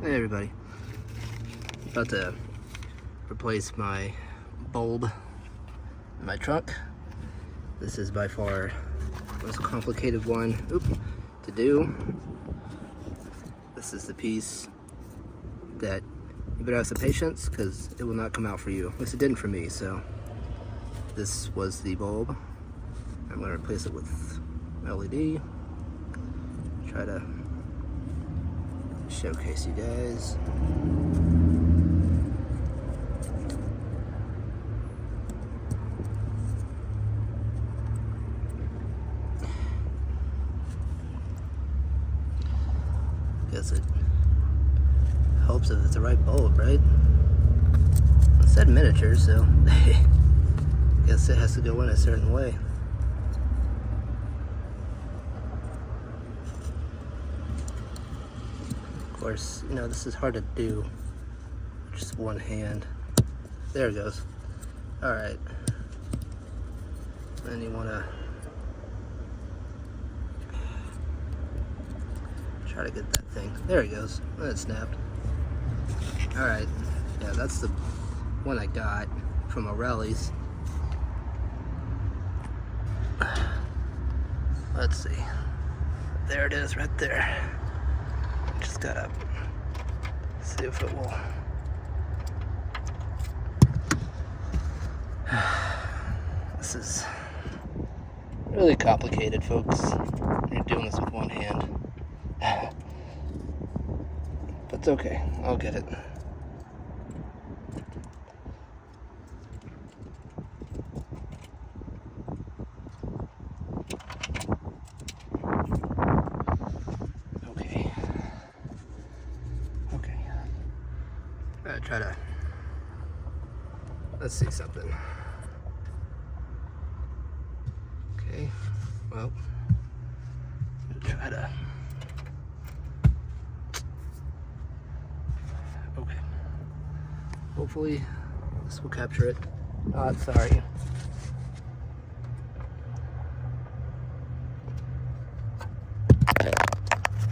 Hey everybody, about to replace my bulb in my trunk. This is by far the most complicated one to do. This is the piece that you better have some patience because it will not come out for you. At least it didn't for me, so this was the bulb. I'm going to replace it with LED. Try to showcase you guys. Guess it helps if it's the right bulb, right? It said miniature, so I guess it has to go in a certain way. Of course, you know, this is hard to do with just one hand. There it goes. All right. Then you want to try to get that thing. There it goes. And it snapped. All right. Yeah, that's the one I got from O'Reilly's. Let's see. There it is, right there. Just gotta see if it will. This is really complicated, folks. You're doing this with one hand. But it's okay. I'll get it. Try to, let's see something. Okay, well, I'm gonna try to, okay, hopefully this will capture it. Oh, sorry.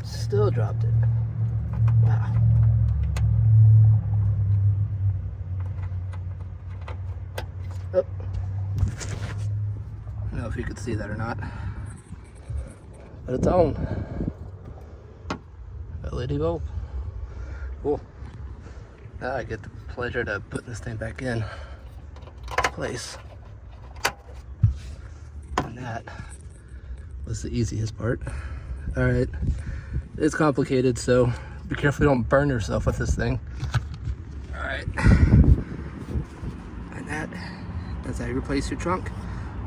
Still dropped it. Wow. Oh. I don't know if you could see that or not, but it's on. LED bulb. Cool. Now I get the pleasure to put this thing back in place. And that was the easiest part. All right, it's complicated, so be careful you don't burn yourself with this thing. All right, and that's how you replace your trunk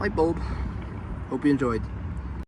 light bulb. Hope you enjoyed.